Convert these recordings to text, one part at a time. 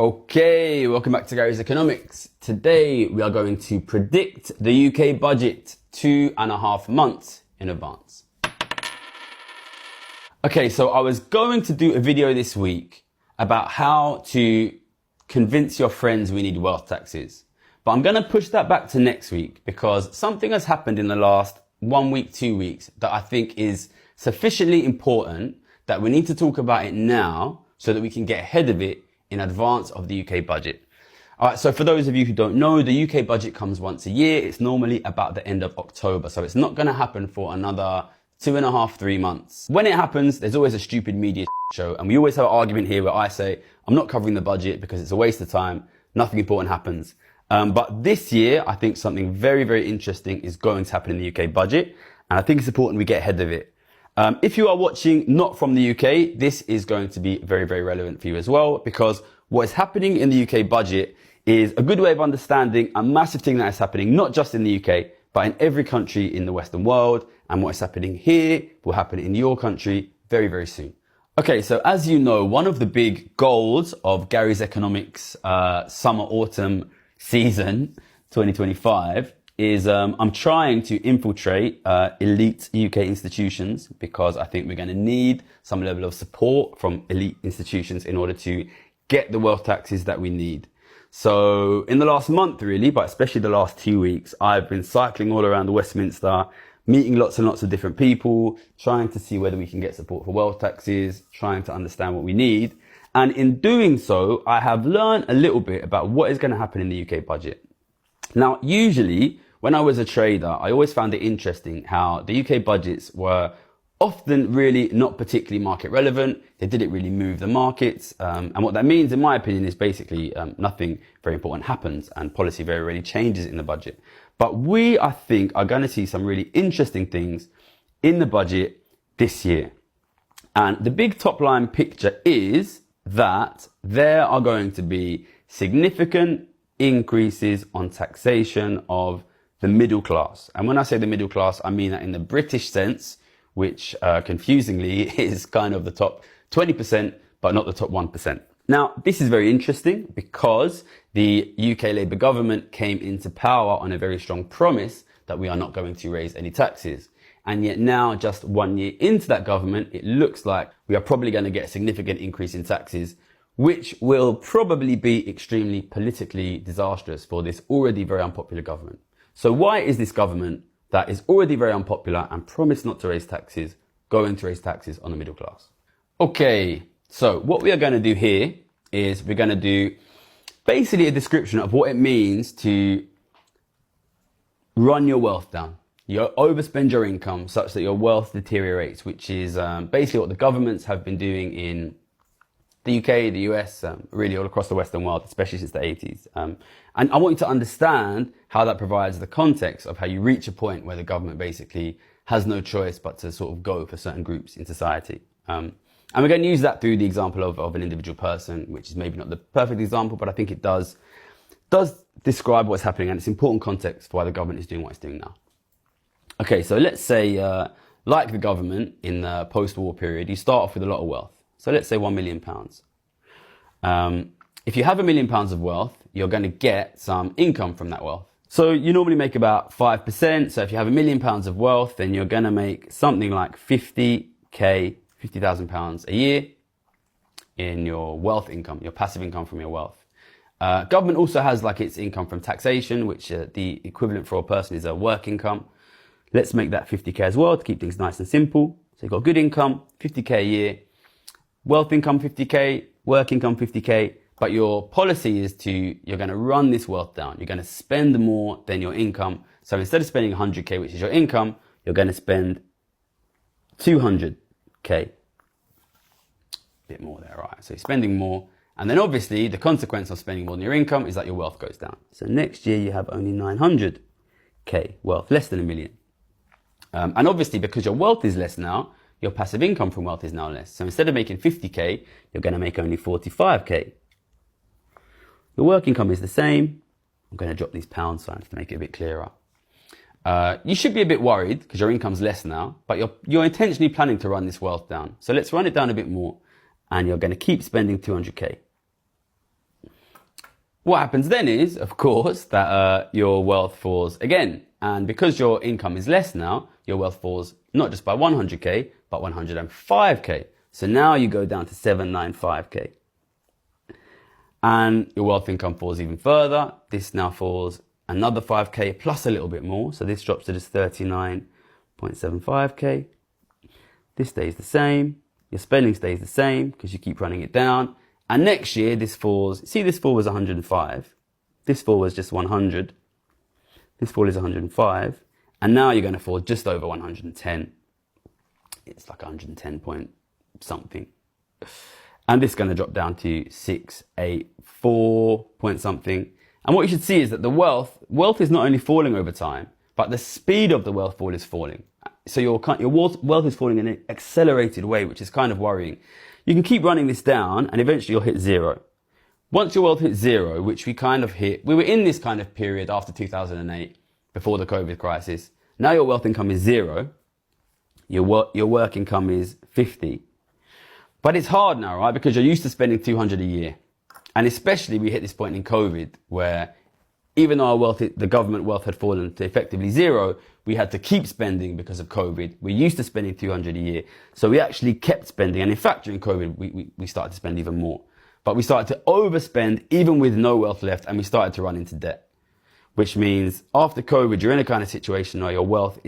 Okay, welcome back to Gary's Economics. Today we are going to predict the UK budget 2.5 months in advance. Okay, so I was going to do a video this week about how to convince your friends we need wealth taxes. But I'm going to push that back to next week because something has happened in the last 1 week, 2 weeks that I think is sufficiently important that we need to talk about it now so that we can get ahead of it in advance of the UK budget. All right, so for those of you who don't know, the UK budget comes once a year. It's normally about the end of October, so it's not going to happen for another 2.5, 3 months. When it happens, there's always a stupid media show, and we always have an argument here where I say, I'm not covering the budget because it's a waste of time, nothing important happens. But this year, I think something very, very interesting is going to happen in the UK budget, and I think it's important we get ahead of it. If you are watching not from the UK, this is going to be very, very relevant for you as well, because what is happening in the UK budget is a good way of understanding a massive thing that is happening, not just in the UK, but in every country in the Western world. And what is happening here will happen in your country very, very soon. Okay, so as you know, one of the big goals of Gary's Economics summer-autumn season 2025 is I'm trying to infiltrate elite UK institutions because I think we're going to need some level of support from elite institutions in order to get the wealth taxes that we need. So in the last month really, but especially the last 2 weeks, I've been cycling all around Westminster, meeting lots and lots of different people, trying to see whether we can get support for wealth taxes, trying to understand what we need. And in doing so, I have learned a little bit about what is going to happen in the UK budget. Now, usually, when I was a trader, I always found it interesting how the UK budgets were often really not particularly market relevant. They didn't really move the markets. And what that means, in my opinion, is basically nothing very important happens and policy very rarely changes in the budget. But we, I think, are going to see some really interesting things in the budget this year. And the big top line picture is that there are going to be significant increases on taxation of the middle class. And when I say the middle class, I mean that in the British sense, which confusingly is kind of the top 20%, but not the top 1%. Now, this is very interesting because the UK Labour government came into power on a very strong promise that we are not going to raise any taxes. And yet now, just 1 year into that government, it looks like we are probably going to get a significant increase in taxes, which will probably be extremely politically disastrous for this already very unpopular government. So why is this government that is already very unpopular and promised not to raise taxes going to raise taxes on the middle class? Okay, so what we are going to do here is we're going to do basically a description of what it means to run your wealth down. You overspend your income such that your wealth deteriorates, which is basically what the governments have been doing in the UK, the US, really all across the Western world, especially since the 80s. And I want you to understand how that provides the context of how you reach a point where the government basically has no choice but to sort of go for certain groups in society. And we're going to use that through the example of an individual person, which is maybe not the perfect example, but I think it does describe what's happening, and it's important context for why the government is doing what it's doing now. Okay, so let's say, like the government in the post-war period, you start off with a lot of wealth. So let's say £1 million. If you have £1 million of wealth, you're going to get some income from that wealth. So you normally make about 5%. So if you have £1 million of wealth, then you're going to make something like £50,000 a year in your wealth income, your passive income from your wealth. Government also has like its income from taxation, which the equivalent for a person is a work income. Let's make that 50k as well to keep things nice and simple. So you've got good income, 50k a year. Wealth income 50k, work income 50k, but your policy is you're going to run this wealth down. You're going to spend more than your income. So instead of spending 100k, which is your income, you're going to spend 200k. Bit more there, right? So you're spending more. And then obviously the consequence of spending more than your income is that your wealth goes down. So next year you have only 900k wealth, less than $1 million. And obviously because your wealth is less now, your passive income from wealth is now less. So instead of making 50k, you're going to make only 45k. Your work income is the same. I'm going to drop these pound signs to make it a bit clearer. You should be a bit worried because your income's less now, but you're intentionally planning to run this wealth down. So let's run it down a bit more, and you're going to keep spending 200k. What happens then is, of course, that your wealth falls again. And because your income is less now, your wealth falls not just by 100k, but 105k. So now you go down to 795k. And your wealth income falls even further. This now falls another 5k plus a little bit more. So this drops to just 39.75k. This stays the same. Your spending stays the same because you keep running it down. And next year this falls, see this fall was 105. This fall was just 100. This fall is 105. And now you're going to fall just over 110. It's like 110 point something. And this is going to drop down to 684 point something. And what you should see is that the wealth is not only falling over time, but the speed of the wealth fall is falling. So your wealth is falling in an accelerated way, which is kind of worrying. You can keep running this down and eventually you'll hit zero. Once your wealth hits zero, which we kind of hit, we were in this kind of period after 2008, before the COVID crisis. Now your wealth income is zero. Your work income is 50. But it's hard now, right? Because you're used to spending 200 a year. And especially we hit this point in COVID where even though our wealth, the government wealth had fallen to effectively zero, we had to keep spending because of COVID. We're used to spending 200 a year. So we actually kept spending. And in fact, during COVID, we started to spend even more. But we started to overspend even with no wealth left and we started to run into debt. Which means after COVID, you're in a kind of situation where your wealth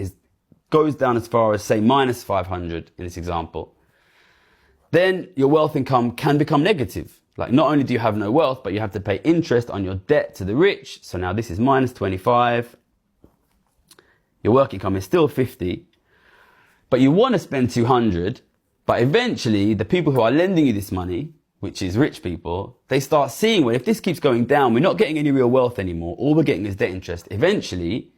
goes down as far as say minus 500 in this example. Then your wealth income can become negative. Like not only do you have no wealth, but you have to pay interest on your debt to the rich. So now this is minus 25. Your work income is still 50, but you want to spend 200. But eventually the people who are lending you this money, which is rich people, they start seeing, well, if this keeps going down, we're not getting any real wealth anymore. All we're getting is debt interest. Eventually,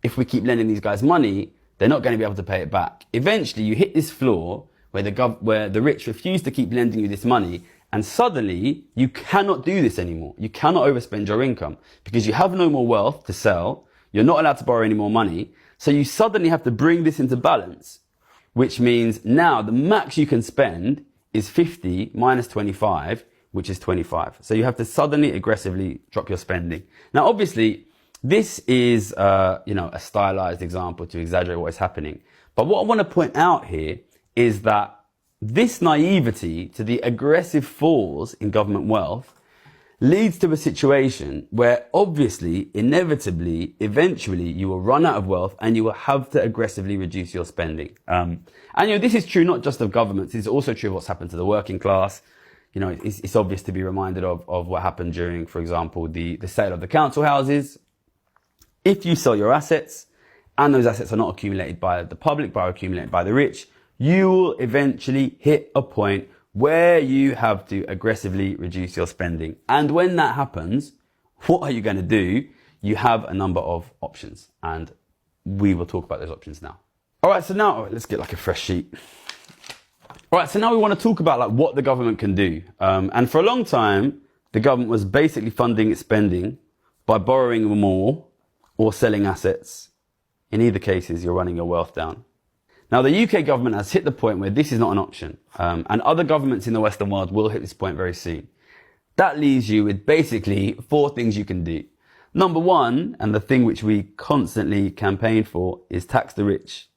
if we keep lending these guys money, they're not going to be able to pay it back. Eventually you hit this floor where the rich refuse to keep lending you this money. And suddenly you cannot do this anymore. You cannot overspend your income because you have no more wealth to sell. You're not allowed to borrow any more money. So you suddenly have to bring this into balance, which means now the max you can spend is 50 minus 25, which is 25. So you have to suddenly aggressively drop your spending. Now, obviously, this is, a stylized example to exaggerate what is happening. But what I want to point out here is that this naivety to the aggressive falls in government wealth leads to a situation where obviously, inevitably, eventually you will run out of wealth and you will have to aggressively reduce your spending. This is true not just of governments, it's also true of what's happened to the working class. It's obvious to be reminded of what happened during, for example, the sale of the council houses. If you sell your assets and those assets are not accumulated by the public, but are accumulated by the rich, you will eventually hit a point where you have to aggressively reduce your spending. And when that happens, what are you going to do? You have a number of options and we will talk about those options now. All right, so now let's get like a fresh sheet. All right, so now we want to talk about what the government can do. And for a long time, the government was basically funding its spending by borrowing more or selling assets. In either cases, you're running your wealth down. Now, the UK government has hit the point where this is not an option. And other governments in the Western world will hit this point very soon. That leaves you with basically 4 things you can do. Number 1, and the thing which we constantly campaign for, is tax the rich.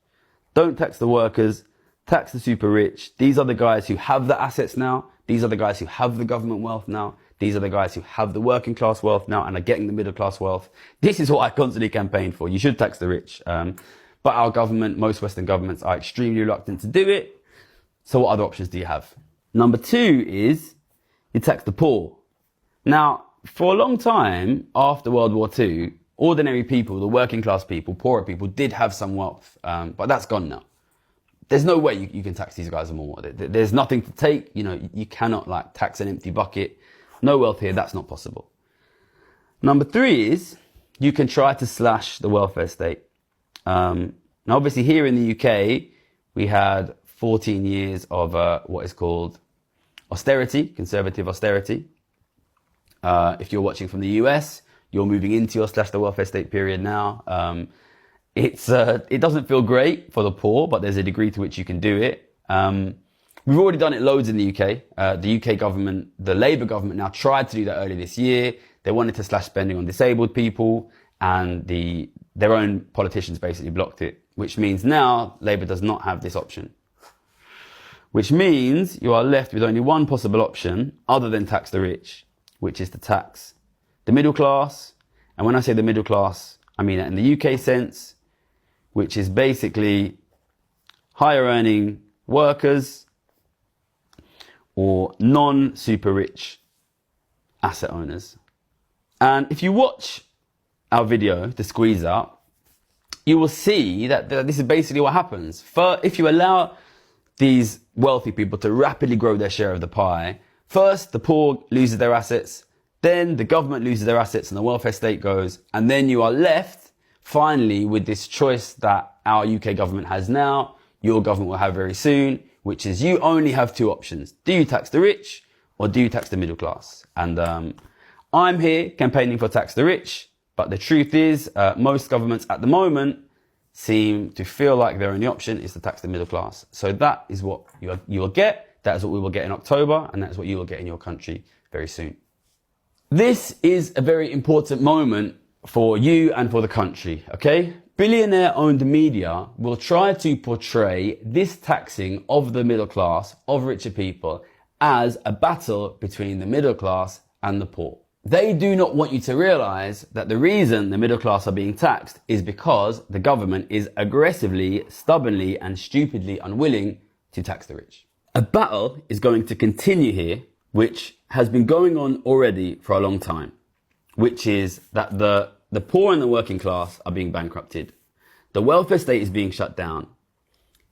Don't tax the workers, tax the super rich. These are the guys who have the assets now. These are the guys who have the government wealth now. These are the guys who have the working class wealth now and are getting the middle class wealth. This is what I constantly campaign for. You should tax the rich. But our government, most Western governments, are extremely reluctant to do it. So what other options do you have? Number 2 is you tax the poor. Now, for a long time after World War II, ordinary people, the working class people, poorer people, did have some wealth. But that's gone now. There's no way you can tax these guys more. There's nothing to take. You cannot tax an empty bucket. No wealth here. That's not possible. Number 3 is you can try to slash the welfare state. Now, obviously, here in the UK, we had 14 years of what is called austerity, conservative austerity. If you're watching from the US, you're moving into your slash the welfare state period now. It doesn't feel great for the poor, but there's a degree to which you can do it. We've already done it loads in the UK. The UK government, the Labour government now tried to do that earlier this year. They wanted to slash spending on disabled people, and their own politicians basically blocked it, which means now Labour does not have this option. Which means you are left with only one possible option other than tax the rich, which is to tax the middle class. And when I say the middle class, I mean that in the UK sense, which is basically higher earning workers or non-super rich asset owners. And if you watch our video, The Squeeze Out, you will see that this is basically what happens. If you allow these wealthy people to rapidly grow their share of the pie, first the poor loses their assets, then the government loses their assets and the welfare state goes, and then you are left finally with this choice that our UK government has now, your government will have very soon, which is you only have two options. Do you tax the rich or do you tax the middle class? And I'm here campaigning for tax the rich, but the truth is most governments at the moment seem to feel like their only option is to tax the middle class. So that is what you will get. That is what we will get in October, and that's what you will get in your country very soon. This is a very important moment for you and for the country, okay? Billionaire-owned media will try to portray this taxing of the middle class, of richer people, as a battle between the middle class and the poor. They do not want you to realize that the reason the middle class are being taxed is because the government is aggressively, stubbornly, and stupidly unwilling to tax the rich. A battle is going to continue here, which has been going on already for a long time, which is that the poor and the working class are being bankrupted. The welfare state is being shut down.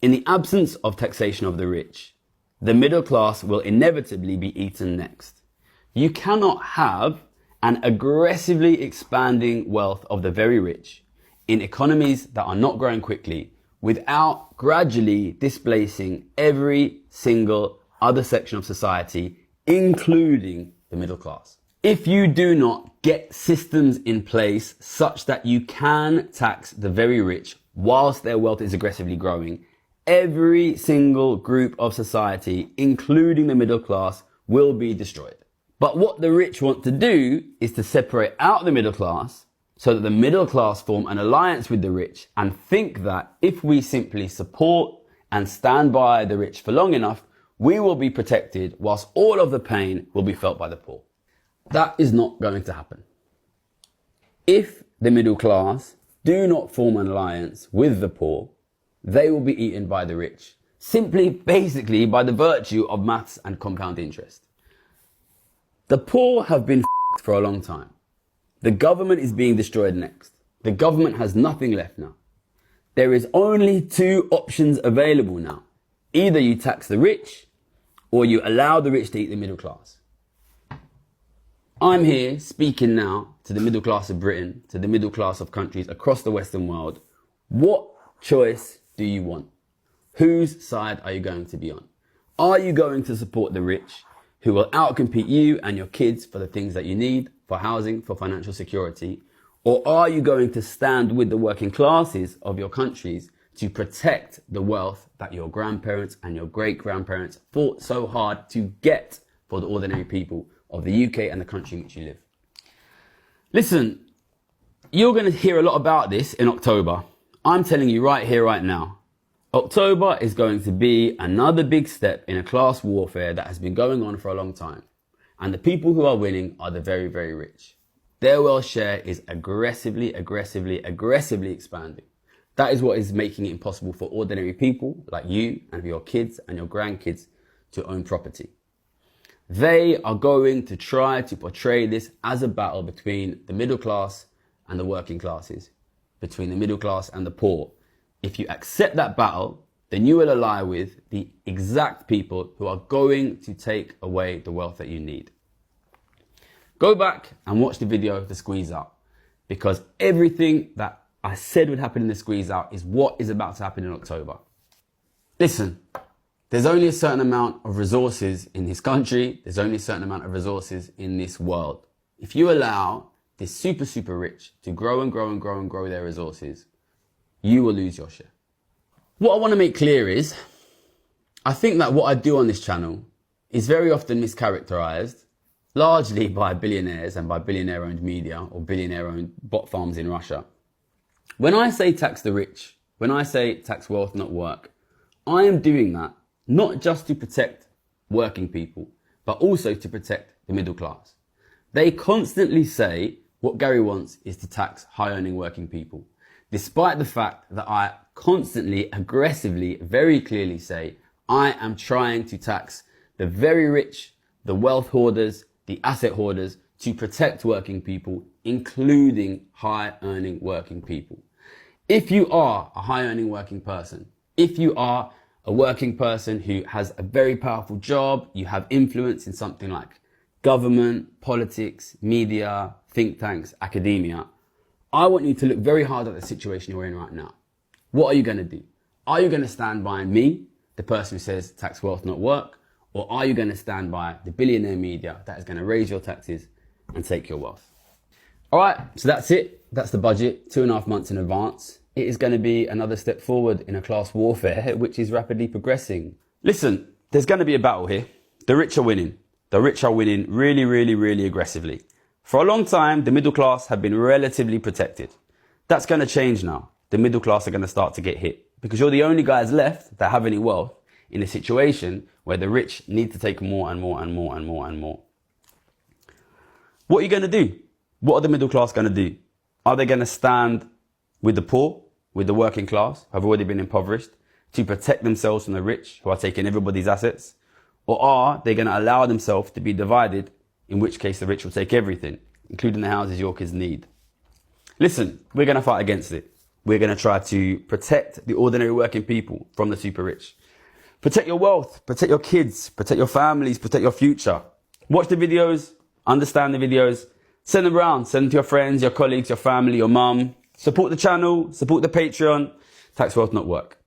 In the absence of taxation of the rich, the middle class will inevitably be eaten next. You cannot have an aggressively expanding wealth of the very rich in economies that are not growing quickly without gradually displacing every single other section of society, including the middle class. If you do not get systems in place such that you can tax the very rich whilst their wealth is aggressively growing, every single group of society, including the middle class, will be destroyed. But what the rich want to do is to separate out the middle class so that the middle class form an alliance with the rich and think that if we simply support and stand by the rich for long enough, we will be protected whilst all of the pain will be felt by the poor. That is not going to happen. If the middle class do not form an alliance with the poor, they will be eaten by the rich, simply basically by the virtue of maths and compound interest. The poor have been f***ed for a long time. The government is being destroyed next. The government has nothing left now. There is only two options available now. Either you tax the rich or you allow the rich to eat the middle class. I'm here speaking now to the middle class of Britain, to the middle class of countries across the Western world. What choice do you want? Whose side are you going to be on? Are you going to support the rich, who will outcompete you and your kids for the things that you need, for housing, for financial security? Or are you going to stand with the working classes of your countries to protect the wealth that your grandparents and your great-grandparents fought so hard to get for the ordinary people of the UK and the country in which you live? Listen, you're going to hear a lot about this in October. I'm telling you right here, right now. October is going to be another big step in a class warfare that has been going on for a long time. And the people who are winning are the very, very rich. Their wealth share is aggressively expanding. That is what is making it impossible for ordinary people like you and for your kids and your grandkids to own property. They are going to try to portray this as a battle between the middle class and the working classes, between the middle class and the poor. If you accept that battle, then you will ally with the exact people who are going to take away the wealth that you need. Go back and watch the video of The Squeeze Out, because everything that I said would happen in The Squeeze Out is what is about to happen in October. Listen, there's only a certain amount of resources in this country. There's only a certain amount of resources in this world. If you allow this super rich to grow their resources, you will lose your share. What I want to make clear is, I think that what I do on this channel is very often mischaracterized largely by billionaires and by billionaire-owned media or billionaire-owned bot farms in Russia. When I say tax the rich, when I say tax wealth, not work, I am doing that not just to protect working people, but also to protect the middle class. They constantly say what Gary wants is to tax high-earning working people, despite the fact that I constantly, aggressively, very clearly say I am trying to tax the very rich, the wealth hoarders, the asset hoarders, to protect working people, including high-earning working people. If you are a high-earning working person, if you are a working person who has a very powerful job, you have influence in something like government, politics, media, think tanks, academia, I want you to look very hard at the situation you're in right now. What are you going to do? Are you going to stand by me, the person who says tax wealth, not work? Or are you going to stand by the billionaire media that is going to raise your taxes and take your wealth? All right, so that's it. That's the budget, 2.5 months in advance. It is going to be another step forward in a class warfare, which is rapidly progressing. Listen, there's going to be a battle here. The rich are winning. The rich are winning really, really, really aggressively. For a long time, the middle class have been relatively protected. That's going to change now. The middle class are going to start to get hit because you're the only guys left that have any wealth in a situation where the rich need to take more and more and more and more and more. What are you going to do? What are the middle class going to do? Are they going to stand with the poor, with the working class, who have already been impoverished, to protect themselves from the rich, who are taking everybody's assets? Or are they going to allow themselves to be divided, in which case the rich will take everything, including the houses your kids need? Listen, we're going to fight against it. We're going to try to protect the ordinary working people from the super rich. Protect your wealth, protect your kids, protect your families, protect your future. Watch the videos, understand the videos, send them around, send them to your friends, your colleagues, your family, your mum. Support the channel, support the Patreon. Tax wealth, not work.